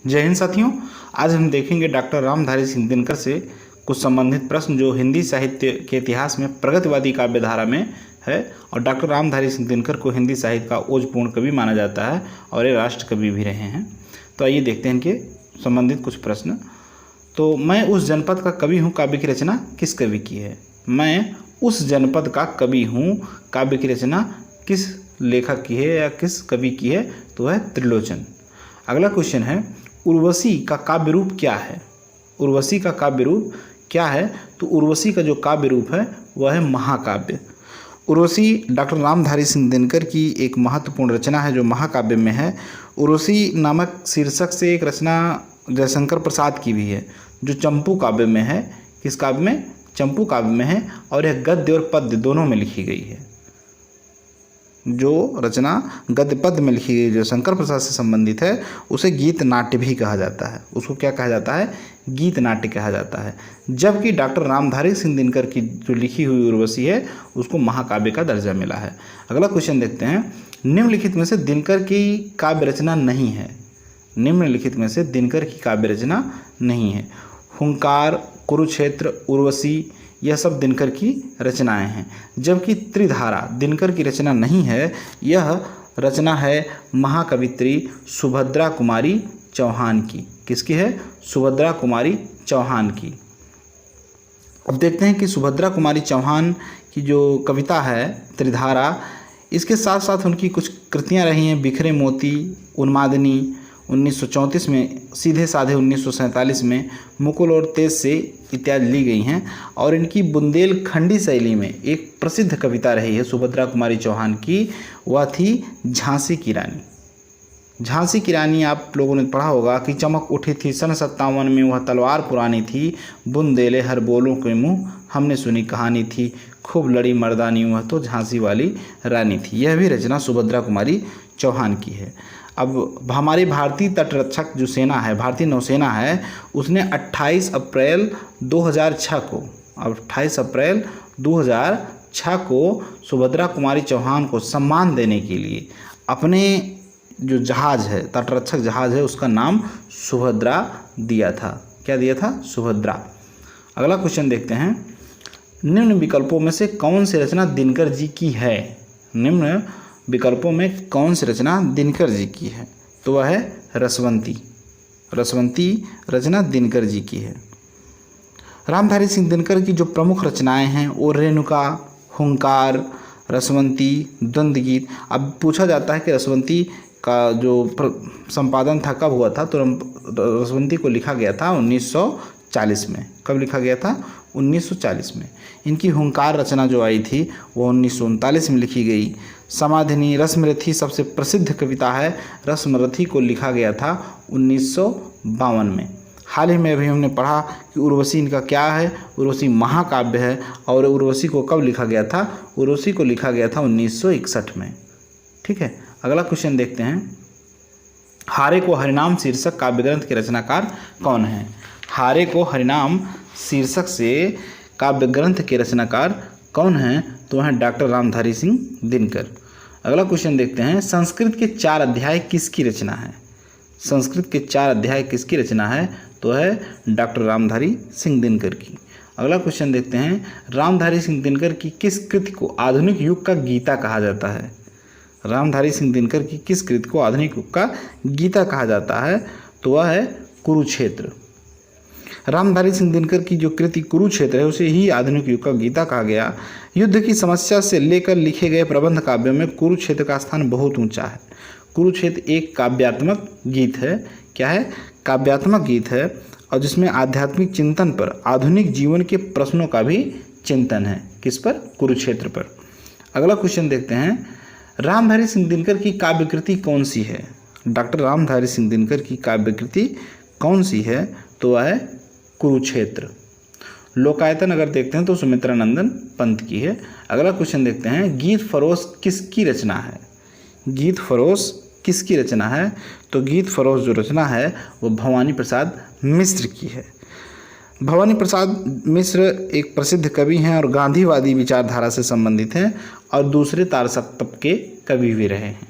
जय हिंद साथियों, आज हम देखेंगे डॉक्टर रामधारी सिंह दिनकर से कुछ संबंधित प्रश्न जो हिंदी साहित्य के इतिहास में प्रगतिवादी काव्य धारा में है। और डॉक्टर रामधारी सिंह दिनकर को हिंदी साहित्य का ओजपूर्ण कवि माना जाता है और ये राष्ट्र कवि भी रहे हैं। तो आइए देखते हैं इनके संबंधित कुछ प्रश्न। तो मैं उस जनपद का कवि हूँ काव्य की रचना किस कवि की है? मैं उस जनपद का कवि हूँ काव्य की रचना किस लेखक की है या किस कवि की है? तो है त्रिलोचन। अगला क्वेश्चन है, उर्वशी का काव्य रूप क्या है? उर्वशी का काव्य रूप क्या है? तो उर्वशी का जो काव्य रूप है वह है महाकाव्य। उर्वशी डॉक्टर रामधारी सिंह दिनकर की एक महत्वपूर्ण रचना है जो महाकाव्य में है। उर्वशी नामक शीर्षक से एक रचना जयशंकर प्रसाद की भी है जो चंपू काव्य में है। किस काव्य में? चंपू काव्य में है। और यह गद्य और पद्य दोनों में लिखी गई है। जो रचना गद्य पद्य में लिखी गई जो शंकर प्रसाद से संबंधित है उसे गीत नाट्य भी कहा जाता है। उसको क्या कहा जाता है? गीत नाट्य कहा जाता है। जबकि डॉक्टर रामधारी सिंह दिनकर की जो लिखी हुई उर्वशी है उसको महाकाव्य का दर्जा मिला है। अगला क्वेश्चन देखते हैं, निम्नलिखित में से दिनकर की काव्य रचना नहीं है। निम्नलिखित में से दिनकर की काव्य रचना नहीं है। हुंकार, कुरुक्षेत्र, उर्वशी यह सब दिनकर की रचनाएं हैं। जबकि त्रिधारा दिनकर की रचना नहीं है। यह रचना है महाकवित्री सुभद्रा कुमारी चौहान की। किसकी है? सुभद्रा कुमारी चौहान की। अब देखते हैं कि सुभद्रा कुमारी चौहान की जो कविता है त्रिधारा, इसके साथ साथ उनकी कुछ कृतियां रही हैं। बिखरे मोती, उन्मादिनी 1934 में, सीधे साधे 1947 में, मुकुल और तेज से इत्यादि ली गई हैं। और इनकी बुंदेलखंडी शैली में एक प्रसिद्ध कविता रही है सुभद्रा कुमारी चौहान की, वह थी झांसी की रानी। झांसी की रानी आप लोगों ने पढ़ा होगा कि चमक उठी थी सन 57 में, वह तलवार पुरानी थी, बुंदेले हर बोलों के मुँह हमने सुनी कहानी थी, खूब लड़ी मर्दानी वह तो झांसी वाली रानी थी। यह भी रचना सुभद्रा कुमारी चौहान की है। अब हमारी भारतीय तटरक्षक जो सेना है, भारतीय नौसेना है, उसने 28 अप्रैल 2006 को 28 अप्रैल 2006 को सुभद्रा कुमारी चौहान को सम्मान देने के लिए अपने जो जहाज़ है, तटरक्षक जहाज़ है, उसका नाम सुभद्रा दिया था। क्या दिया था? सुभद्रा। अगला क्वेश्चन देखते हैं, निम्न विकल्पों में से कौन सी रचना दिनकर जी की है? निम्न विकल्पों में कौन सी रचना दिनकर जी की है? तो वह है रसवंती। रसवंती रचना दिनकर जी की है। रामधारी सिंह दिनकर की जो प्रमुख रचनाएं हैं वो रेणुका, हुंकार, रसवंती, द्वंद्व गीत। अब पूछा जाता है कि रसवंती का जो संपादन था कब हुआ था? तो रसवंती को लिखा गया था 1940 में। कब लिखा गया था? 1940 में। इनकी हुंकार रचना जो आई थी वो 1939 में लिखी गई। समाधिनी, रश्मरथी सबसे प्रसिद्ध कविता है। रश्मरथी को लिखा गया था 1952 में। हाल ही में अभी हमने पढ़ा कि उर्वशी इनका क्या है? उर्वशी महाकाव्य है। और उर्वशी को कब लिखा गया था? उर्वशी को लिखा गया था 1961 में। ठीक है। अगला क्वेश्चन देखते हैं, हारे को हरिनाम शीर्षक काव्य ग्रंथ के रचनाकार कौन है? हारे को हरिनाम शीर्षक से काव्य ग्रंथ के रचनाकार कौन हैं? तो वह डॉक्टर रामधारी सिंह दिनकर। अगला क्वेश्चन देखते हैं, संस्कृत के 4 अध्याय किसकी रचना है? संस्कृत के 4 अध्याय किसकी रचना है? तो है डॉक्टर रामधारी सिंह दिनकर की। अगला क्वेश्चन देखते हैं, रामधारी सिंह दिनकर की किस कृति को आधुनिक युग का गीता कहा जाता है? रामधारी सिंह दिनकर की किस कृति को आधुनिक युग का गीता कहा जाता है? तो वह है कुरुक्षेत्र। रामधारी सिंह दिनकर की जो कृति कुरुक्षेत्र है उसे ही आधुनिक युग का गीता कहा गया। युद्ध की समस्या से लेकर लिखे गए प्रबंध काव्यों में कुरुक्षेत्र का स्थान बहुत ऊंचा है। कुरुक्षेत्र एक काव्यात्मक गीत है। क्या है? काव्यात्मक गीत है और जिसमें आध्यात्मिक चिंतन पर, आधुनिक जीवन के प्रश्नों का भी चिंतन है। किस पर? कुरुक्षेत्र पर। अगला क्वेश्चन देखते हैं, रामधारी सिंह दिनकर की काव्य कृति कौन सी है? डॉक्टर रामधारी सिंह दिनकर की काव्य कृति कौन सी है? तो वह है कुरुक्षेत्र। लोकायतन अगर देखते हैं तो सुमित्रा नंदन पंत की है। अगला क्वेश्चन देखते हैं, गीत फरोश किसकी रचना है? गीत फरोश किसकी रचना है? तो गीत फरोश जो रचना है वो भवानी प्रसाद मिश्र की है। भवानी प्रसाद मिश्र एक प्रसिद्ध कवि हैं और गांधीवादी विचारधारा से संबंधित हैं और दूसरे तारसप्तक के कवि भी रहे हैं।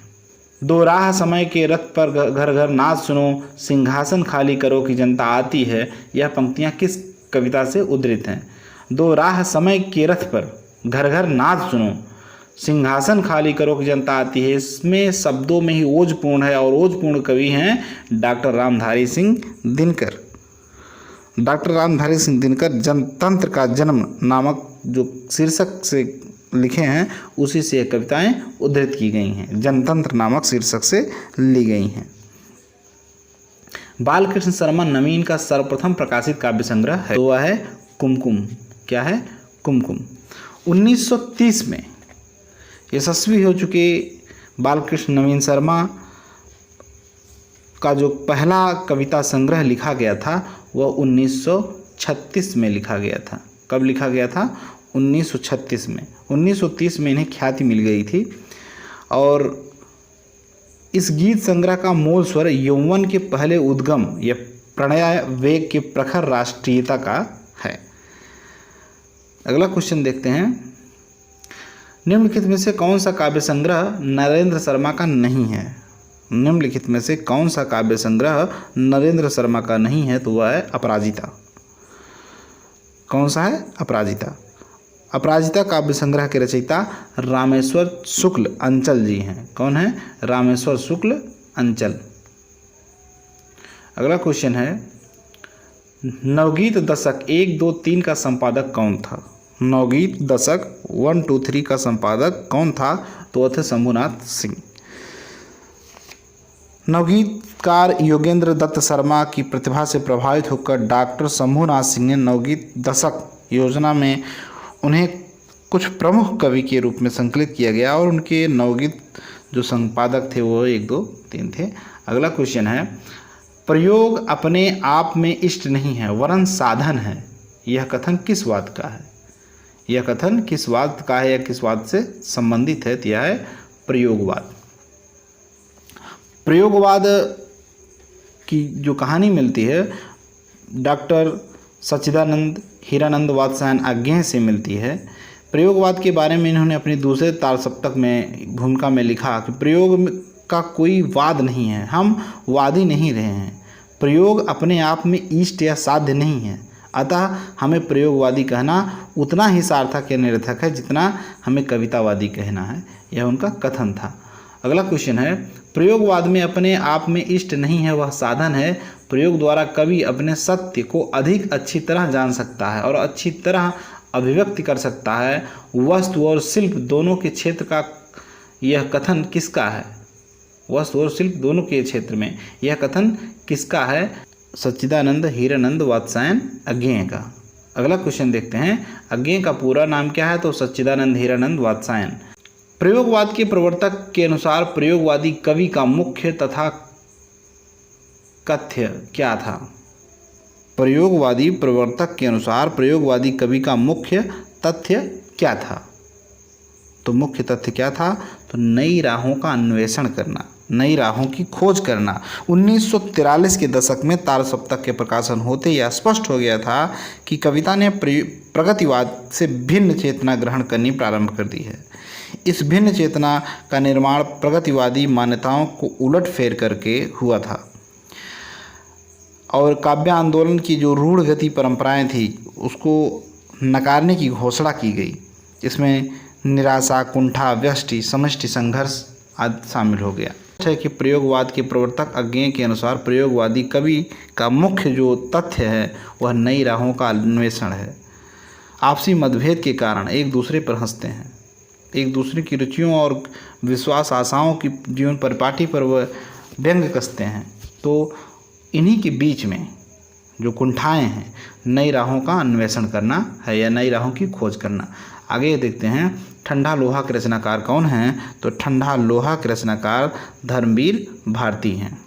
दो राह समय के रथ पर घर घर नाच सुनो, सिंहासन खाली करो कि जनता आती है। यह पंक्तियाँ किस कविता से उद्धृत हैं? दो राह समय के रथ पर घर घर नाच सुनो, सिंहासन खाली करो कि जनता आती है। इसमें शब्दों में ही ओजपूर्ण है और ओजपूर्ण कवि हैं डॉक्टर रामधारी सिंह दिनकर। डॉक्टर रामधारी सिंह दिनकर जनतंत्र का जन्म नामक जो शीर्षक से लिखे हैं उसी से ये कविताएं उद्धृत की गई हैं, जनतंत्र नामक शीर्षक से ली गई हैं। बालकृष्ण शर्मा नवीन का सर्वप्रथम प्रकाशित काव्य संग्रह है तो वह है कुमकुम। क्या है? कुमकुम। 1930 में यशस्वी हो चुके बालकृष्ण नवीन शर्मा का जो पहला कविता संग्रह लिखा गया था वह 1936 में लिखा गया था। कब लिखा गया था? 1936 में। 1930 में इन्हें ख्याति मिल गई थी और इस गीत संग्रह का मूल स्वर यौवन के पहले उद्गम या प्रणय वेग के प्रखर राष्ट्रीयता का है। अगला क्वेश्चन देखते हैं। निम्नलिखित में से कौन सा काव्य संग्रह नरेंद्र शर्मा का नहीं है? निम्नलिखित में से कौन सा काव्य संग्रह नरेंद्र शर्मा का नहीं है? तो वह है अपराजिता। कौन सा है? अपराजिता। अपराजिता काव्य संग्रह के रचयिता रामेश्वर शुक्ल अंचल जी हैं। कौन है? रामेश्वर शुक्ल अंचल। अगला क्वेश्चन है, नवगीत दशक 1, 2, 3 का संपादक कौन था? नवगीत दशक 1, 2, 3 का संपादक कौन था? तो वह थे शंभुनाथ सिंह। नवगीतकार योगेंद्र दत्त शर्मा की प्रतिभा से प्रभावित होकर डॉक्टर शंभुनाथ सिंह ने नवगीत दशक योजना में उन्हें कुछ प्रमुख कवि के रूप में संकलित किया गया और उनके नवगीत जो संपादक थे वो 1, 2, 3 थे। अगला क्वेश्चन है, प्रयोग अपने आप में इष्ट नहीं है वरन साधन है, यह कथन किस वाद का है? यह कथन किस वाद का है या किस वाद से संबंधित है? तो यह है प्रयोगवाद। प्रयोगवाद की जो कहानी मिलती है डॉक्टर सच्चिदानंद हीरानंद वात्स्यायन अज्ञेय से मिलती है। प्रयोगवाद के बारे में इन्होंने अपनी दूसरे ताल सप्तक में भूमिका में लिखा कि प्रयोग का कोई वाद नहीं है, हम वादी नहीं रहे हैं। प्रयोग अपने आप में इष्ट या साध्य नहीं है, अतः हमें प्रयोगवादी कहना उतना ही सार्थक या निरर्थक है जितना हमें कवितावादी कहना है। यह उनका कथन था। अगला क्वेश्चन है, प्रयोगवाद में अपने आप में इष्ट नहीं है वह साधन है। प्रयोग द्वारा कवि अपने सत्य को अधिक अच्छी तरह जान सकता है और अच्छी तरह अभिव्यक्ति कर सकता है। वस्तु और शिल्प दोनों के क्षेत्र का यह कथन किसका है? वस्तु और शिल्प दोनों के क्षेत्र में यह कथन किसका है? सच्चिदानंद हीरानंद वात्स्यायन अज्ञेय का। अगला क्वेश्चन देखते हैं, अज्ञेय का पूरा नाम क्या है? तो सच्चिदानंद हीरानंद वात्स्यायन। प्रयोगवाद के प्रवर्तक के अनुसार प्रयोगवादी कवि का मुख्य तथा कथ्य क्या था? प्रयोगवादी प्रवर्तक के अनुसार प्रयोगवादी कवि का मुख्य तथ्य क्या था? तो मुख्य तथ्य क्या था? तो नई राहों का अन्वेषण करना, नई राहों की खोज करना। 1943 के दशक में तार सप्तक के प्रकाशन होते यह स्पष्ट हो गया था कि कविता ने प्रगतिवाद से भिन्न चेतना ग्रहण करनी प्रारंभ कर दी है। इस भिन्न चेतना का निर्माण प्रगतिवादी मान्यताओं को उलटफेर करके हुआ था और काव्य आंदोलन की जो रूढ़ गति परंपराएं थी उसको नकारने की घोषणा की गई। इसमें निराशा, कुंठा, व्यष्टि, समष्टि संघर्ष आदि शामिल हो गया है कि प्रयोगवाद के प्रवर्तक अज्ञेय के अनुसार प्रयोगवादी कवि का मुख्य जो तथ्य है वह नई राहों का अन्वेषण है। आपसी मतभेद के कारण एक दूसरे पर हंसते हैं, एक दूसरे की रुचियों और विश्वास आशाओं की जीवन परिपाटी पर वह व्यंग कसते हैं। तो इन्हीं के बीच में जो कुंठाएं हैं, नई राहों का अन्वेषण करना है या नई राहों की खोज करना। आगे देखते हैं, ठंडा लोहा के रचनाकार कौन हैं? तो ठंडा लोहा के रचनाकार धर्मवीर भारती हैं।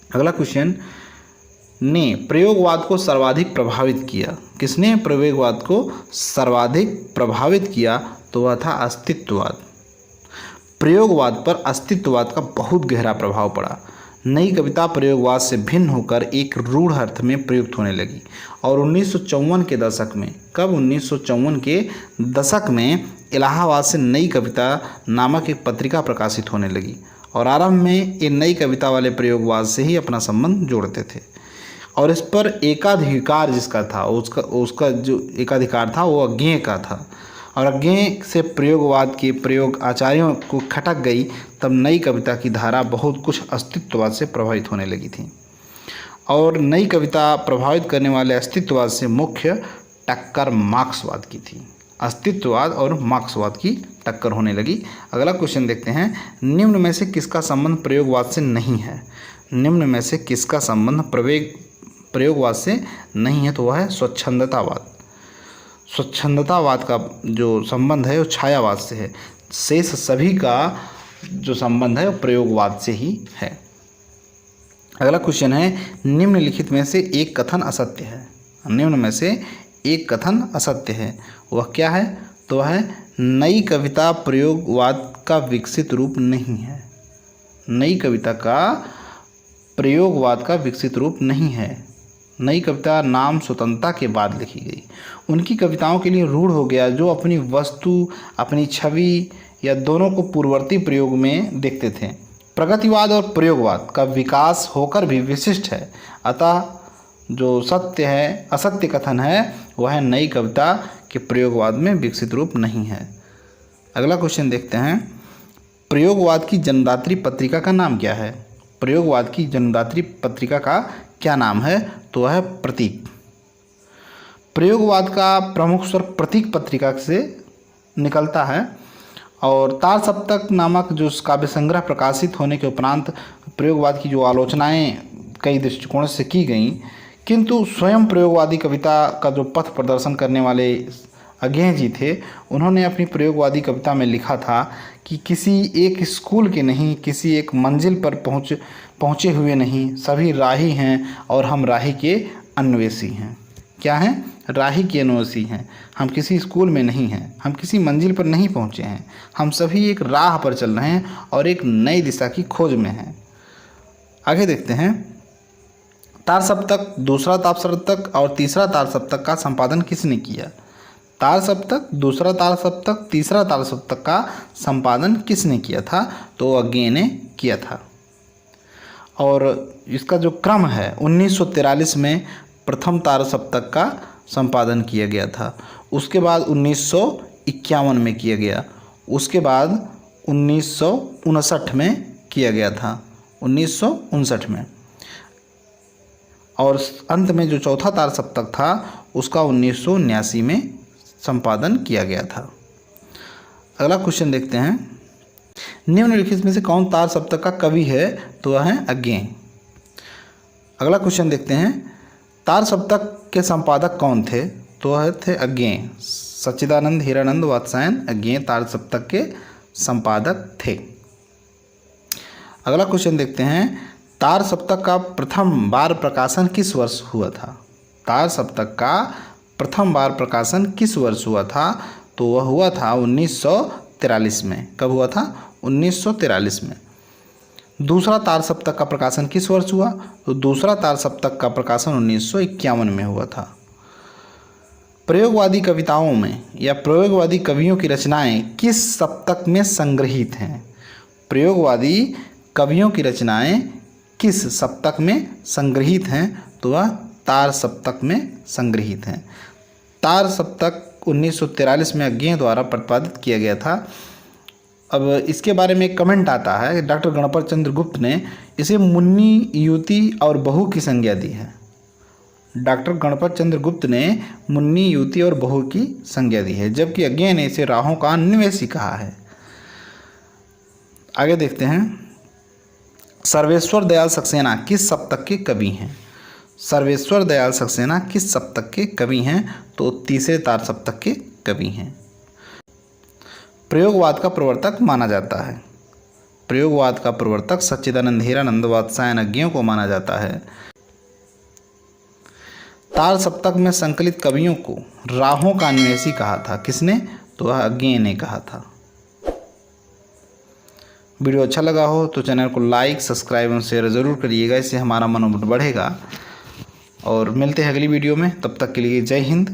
अगला क्वेश्चन, ने प्रयोगवाद को सर्वाधिक प्रभावित किया? किसने प्रयोगवाद को सर्वाधिक प्रभावित किया? तो वह था अस्तित्ववाद। प्रयोगवाद पर अस्तित्ववाद का बहुत गहरा प्रभाव पड़ा। नई कविता प्रयोगवाद से भिन्न होकर एक रूढ़ अर्थ में प्रयुक्त होने लगी। और 1954 के दशक में, कब 1954 के दशक में इलाहाबाद से नई कविता नामक एक पत्रिका प्रकाशित होने लगी। और आरंभ में ये नई कविता वाले प्रयोगवाद से ही अपना संबंध जोड़ते थे। और इस पर एकाधिकार जिसका था, उसका जो एकाधिकार था वो अज्ञेय का था। और अज्ञेय से प्रयोगवाद के प्रयोग आचार्यों को खटक गई। तब नई कविता की धारा बहुत कुछ अस्तित्ववाद से प्रभावित होने लगी थी। और नई कविता प्रभावित करने वाले अस्तित्ववाद से मुख्य टक्कर मार्क्सवाद की थी। अस्तित्ववाद और मार्क्सवाद की टक्कर होने लगी। अगला क्वेश्चन देखते हैं, निम्न में से किसका संबंध प्रयोगवाद से नहीं है? निम्न में से किसका संबंध प्रयोगवाद से नहीं है? तो वह है स्वच्छंदतावाद। स्वच्छंदतावाद का जो संबंध है वो छायावाद से है। शेष सभी का जो संबंध है वो प्रयोगवाद से ही है। अगला क्वेश्चन है, निम्नलिखित में से एक कथन असत्य है। निम्न में से एक कथन असत्य है, वह क्या है? तो वह है नई कविता प्रयोगवाद का विकसित रूप नहीं है। नई कविता का प्रयोगवाद का विकसित रूप नहीं है। नई कविता नाम स्वतंत्रता के बाद लिखी गई। उनकी कविताओं के लिए रूढ़ हो गया जो अपनी वस्तु, अपनी छवि या दोनों को पूर्ववर्ती प्रयोग में देखते थे। प्रगतिवाद और प्रयोगवाद का विकास होकर भी विशिष्ट है। अतः जो सत्य है, असत्य कथन है, वह नई कविता के प्रयोगवाद में विकसित रूप नहीं है। अगला क्वेश्चन देखते हैं, प्रयोगवाद की जन्मदात्री पत्रिका का नाम क्या है? प्रयोगवाद की जन्मदात्री पत्रिका का क्या नाम है? तो वह है प्रतीक। प्रयोगवाद का प्रमुख स्वर प्रतीक पत्रिका से निकलता है। और तार सप्तक नामक जो काव्य संग्रह प्रकाशित होने के उपरांत प्रयोगवाद की जो आलोचनाएं कई दृष्टिकोणों से की गईं, किंतु स्वयं प्रयोगवादी कविता का जो पथ प्रदर्शन करने वाले अज्ञेय जी थे, उन्होंने अपनी प्रयोगवादी कविता में लिखा था कि किसी एक स्कूल के नहीं, किसी एक मंजिल पर पहुँचे हुए नहीं, सभी राही हैं और हम राही के अन्वेषी हैं। क्या हैं? राही के अन्वेषी हैं। हम किसी स्कूल में नहीं हैं, हम किसी मंजिल पर नहीं पहुँचे हैं, हम सभी एक राह पर चल रहे हैं और एक नई दिशा की खोज में हैं। आगे देखते हैं, तार सप्तक, दूसरा तार सप्तक और तीसरा तार सप्तक का संपादन किसने किया? तार सप्तक, दूसरा तार सप्तक, तीसरा तार सप्तक का संपादन किसने किया था? तो अज्ञेय ने किया था। और इसका जो क्रम है, 1943 में प्रथम तार सप्तक का संपादन किया गया था। उसके बाद 1951 में किया गया। उसके बाद 1959 में किया गया था, 1959 में। और अंत में जो चौथा तार सप्तक था उसका 1979 में संपादन किया गया था। अगला क्वेश्चन देखते हैं, निम्नलिखित में से कौन तार सप्तक का कवि है? तो वह है अज्ञेय। अगला क्वेश्चन देखते हैं, तार सप्तक के संपादक कौन थे? तो वह थे अज्ञेय। सच्चिदानंद हीरानंद वात्स्यायन अज्ञेय तार सप्तक के संपादक थे। अगला क्वेश्चन देखते हैं, तार सप्तक का प्रथम बार प्रकाशन किस वर्ष हुआ था? तार सप्तक का प्रथम बार प्रकाशन किस वर्ष हुआ था? तो वह हुआ था 1943 में। कब हुआ था? 1943 में। दूसरा तार सप्तक का प्रकाशन किस वर्ष हुआ? तो दूसरा तार सप्तक का प्रकाशन 1951 में हुआ था। प्रयोगवादी कविताओं में या प्रयोगवादी कवियों की रचनाएं किस सप्तक में संग्रहित हैं? प्रयोगवादी कवियों की रचनाएं किस सप्तक में संग्रहित हैं? तो वह तार सप्तक में संग्रहित हैं। तार सप्तक 1943 में अज्ञेय द्वारा प्रतिपादित किया गया था। अब इसके बारे में एक कमेंट आता है, डॉक्टर गणपत चंद्र गुप्त ने इसे मुन्नी, युति और बहू की संज्ञा दी है। डॉक्टर गणपत चंद्र गुप्त ने मुन्नी, युति और बहू की संज्ञा दी है, जबकि अज्ञेय ने इसे राहों का अन्वेषी कहा है। आगे देखते हैं, सर्वेश्वर दयाल सक्सेना किस सप्तक के कवि हैं? सर्वेश्वर दयाल सक्सेना किस सप्तक के कवि हैं? तो तीसरे तार सप्तक के कवि हैं। प्रयोगवाद का प्रवर्तक माना जाता है। प्रयोगवाद का प्रवर्तक सच्चिदानंद हीरानंद वात्स्यायन अज्ञेय को माना जाता है। तार सप्तक में संकलित कवियों को राहों का अन्वेषी कहा था। किसने? तो वह अज्ञेय ने कहा था। वीडियो अच्छा लगा हो तो चैनल को लाइक, सब्सक्राइब और शेयर ज़रूर करिएगा, इससे हमारा मनोबल बढ़ेगा। और मिलते हैं अगली वीडियो में, तब तक के लिए जय हिंद,